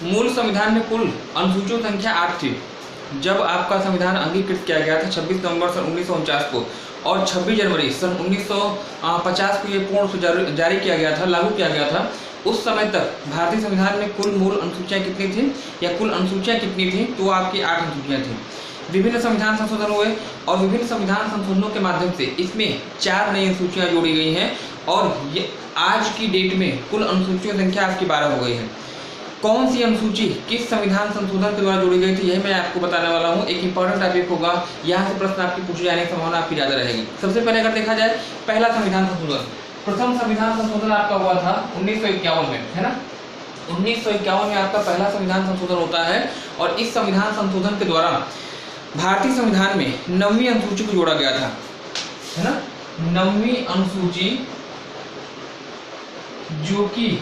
मूल संविधान में कुल अनुसूचियों की संख्या 8 थी जब आपका संविधान अंगीकृत किया गया था 26 नवंबर सन 1949 को, और 26 जनवरी सन 1950 को ये पूर्ण रूप से जारी किया गया था, लागू किया गया था। उस समय तक भारतीय संविधान में कुल मूल अनुसूचियाँ कितनी थी या कुल अनुसूचियाँ कितनी थी, तो आपकी 8 अनुसूचियाँ थी। विभिन्न संविधान संशोधन हुए और विभिन्न संविधान संशोधनों के माध्यम से इसमें 4 नई अनुसूचियाँ जोड़ी गई हैं और ये आज की डेट में कुल अनुसूचियों की संख्या आपकी 12 हो गई है। कौन सी अनुसूची किस संविधान संशोधन के द्वारा जोड़ी गई थी, यह मैं आपको बताने वाला हूँ। एक इंपॉर्टेंट टॉपिक होगा, यहाँ से प्रश्न आपकी पूछे जाने की संभावना आपकी ज़्यादा रहेगी। सबसे पहले अगर देखा जाए पहला संविधान संशोधन, प्रथम संविधान संशोधन आपका हुआ था 1951 में, है ना। 1951 में आपका पहला संविधान संशोधन होता है और इस संविधान संशोधन के द्वारा भारतीय संविधान में 9वीं अनुसूची को जोड़ा गया था, है ना। 9वीं अनुसूची जो कि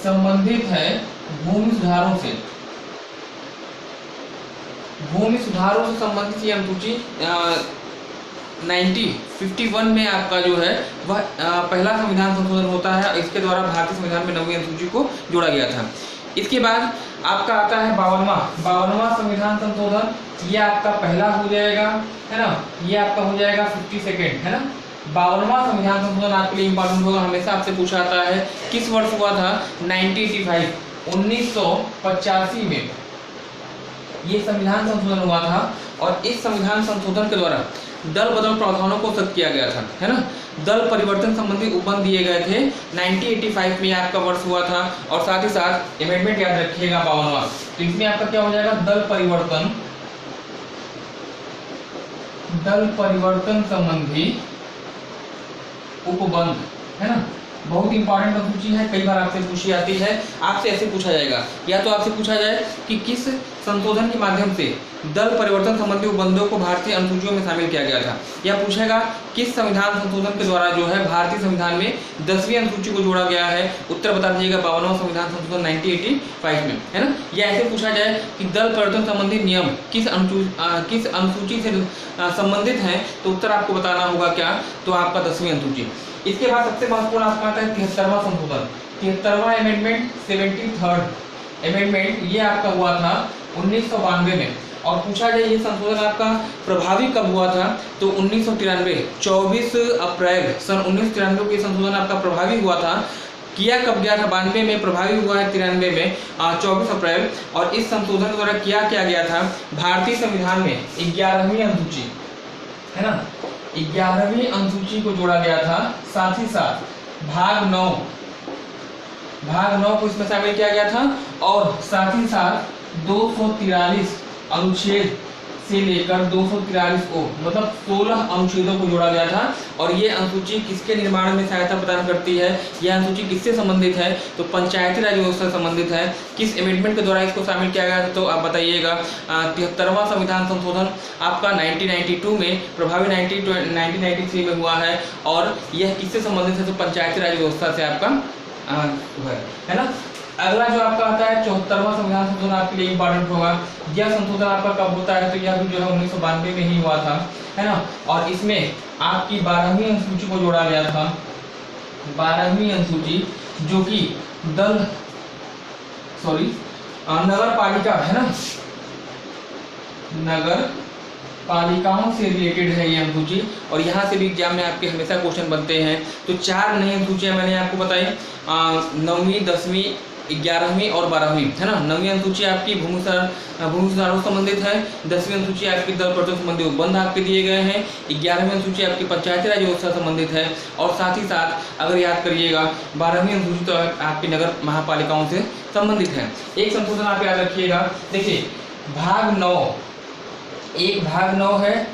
संबंधित है भूमि सुधारों से, भूमि सुधारों से संबंधित ये अनुसूची 1951 में आपका जो है वह पहला संविधान संशोधन होता है। इसके द्वारा भारतीय संविधान में 9वीं अनुसूची को जोड़ा गया था। इसके बाद आपका आता है 52वां संविधान संशोधन, ये आपका पहला हो जाएगा, है ना। ये आपका हो जाएगा 52nd, है ना। 52वां संविधान संशोधन आपके लिए इंपॉर्टेंट होगा, हमेशा आपसे पूछा आता है किस वर्ष हुआ था, 1985 में ये संविधान संशोधन हुआ था। और इस संविधान संशोधन के द्वारा दल बदल प्रावधानों को सख्त किया गया था, है ना। दल परिवर्तन संबंधी उपबंध दिए गए थे, 1985 में आपका वर्ष हुआ था। और साथ ही साथ अमेंडमेंट याद रखिएगा 52वां, तो इसमें आपका क्या हो जाएगा, दल परिवर्तन संबंधी उपबंध, है ना। बहुत इंपॉर्टेंट अनुसूची है, कई बार आपसे पूछी जाती है। आपसे ऐसे पूछा जाएगा, या तो आपसे पूछा जाए कि किस संशोधन के माध्यम से दल परिवर्तन संबंधी उपबंधों को भारतीय अनुसूचियों में शामिल किया गया था, या पूछेगा किस संविधान संशोधन के द्वारा जो है भारतीय संविधान में 10वीं अनुसूची को जोड़ा गया है। उत्तर बता दीजिएगा 52वां संविधान संशोधन 1985 में, है ना। या ऐसे पूछा जाए कि दल परिवर्तन संबंधी नियम किस अनुसूची से संबंधित है, तो उत्तर आपको बताना होगा क्या, तो आपका 10वीं अनुसूची। इसके बाद सबसे महत्वपूर्ण आपका आता है 73वां संशोधन, 73वां अमेंडमेंट, 73rd अमेंडमेंट, ये आपका हुआ था 1992 में। और पूछा जाए ये संशोधन आपका प्रभावी कब हुआ था, तो 1993, 24 अप्रैल सन 1993 को ये संशोधन आपका प्रभावी हुआ था। किया कब गया था, 92 में, प्रभावी हुआ है 93 में 24 अप्रैल। और इस संशोधन द्वारा क्या किया गया था, भारतीय संविधान में 11वीं अनुसूची, है ना, 11वीं अनुसूची को जोड़ा गया था। साथ ही साथ भाग 9 को इसमें शामिल किया गया था। और साथ ही साथ 243 अनुच्छेद से लेकर 243 मतलब 16 अनुच्छेदों को जोड़ा गया था। और ये अनुसूची किसके निर्माण में सहायता प्रदान करती है, यह अनुसूची किससे संबंधित है, तो पंचायती राज व्यवस्था से संबंधित है। किस अमेंडमेंट के द्वारा इसको शामिल किया गया था, तो आप बताइएगा। 73वां संविधान संशोधन आपका 1992 में, प्रभावी 1993 में हुआ है। और यह किससे संबंधित है, तो पंचायती राज व्यवस्था से आपका है ना। अगला जो आपका आता है 74वां संविधान संशोधन, आपके लिए इंपॉर्टेंट होगा। यह संशोधन आपका कब होता है, तो यह भी जो है 1992 में ही हुआ था, है ना। और इसमें आपकी 12वीं अनुसूची को जोड़ा गया था। 12वीं अनुसूची जो कि नगर पालिका, है ना, नगर पालिकाओं से रिलेटेड है ये अनुसूची। और यहाँ से भी एग्जाम में आपके हमेशा क्वेश्चन बनते हैं। तो 4 नई अनुसूचियाँ मैंने आपको बताई, 9वीं, 10वीं, 11वीं और 12वीं, है ना। 9वीं अनुसूची आपकी भूमि सुधारों से संबंधित है। 10वीं अनुसूची आपकी दल परिवर्तन संबंधी उपबंध आपके दिए गए हैं। 11वीं अनुसूची आपकी पंचायती राज व्यवस्था से संबंधित है। और साथ ही साथ अगर याद करिएगा 12वीं अनुसूची तो आपकी नगर महापालिकाओं से संबंधित है। एक संशोधन आप याद रखिएगा, देखिए भाग 9, एक भाग 9 है,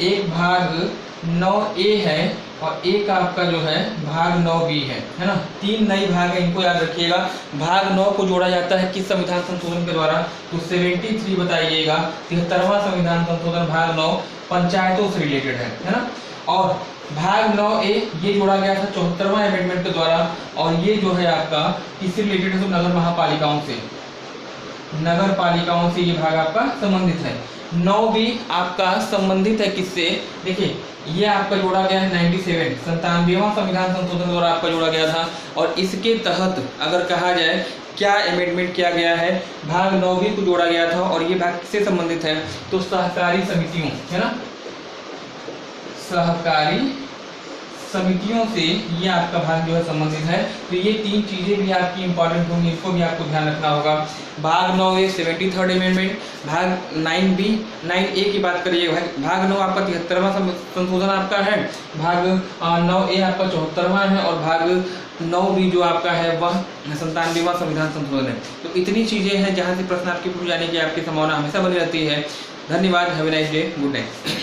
एक भाग 9A है और एक आपका जो है भाग 9B है ना। 3 नई भाग है, इनको याद रखिएगा। भाग 9 को जोड़ा जाता है किस संविधान संशोधन के द्वारा, तो 73 बताइएगा। 73वां संविधान संशोधन भाग 9 पंचायतों से रिलेटेड है ना। और भाग 9A ये जोड़ा गया था 74वां अमेंडमेंट के द्वारा। और ये जो है आपका किससे रिलेटेड है, तो नगर महापालिकाओं से, नगर पालिकाओं से ये भाग आपका संबंधित है। 9B आपका संबंधित है किससे, देखिए ये आपका जोड़ा गया है 97वां संविधान संशोधन द्वारा आपका जोड़ा गया था। और इसके तहत अगर कहा जाए क्या अमेंडमेंट किया गया है, भाग 9 भी को जोड़ा गया था और ये भाग किससे संबंधित है, तो सहकारी समितियों, है ना, सहकारी समितियों से ये आपका भाग जो है संबंधित है। तो ये 3 चीजें भी आपकी इंपॉर्टेंट होंगी, इसको भी आपको ध्यान रखना होगा। भाग 9A 73rd अमेंडमेंट, भाग 9B 9A की बात करिए, भाग 9 आपका 73वां संशोधन आपका है, भाग 9A आपका 74वां है और भाग 9B जो आपका है वह 97वां संविधान संशोधन है। तो इतनी चीजें हैं जहाँ से प्रश्न आपके पूछ जाने की आपकी संभावना हमेशा बनी रहती है। धन्यवाद, have a nice day, good night.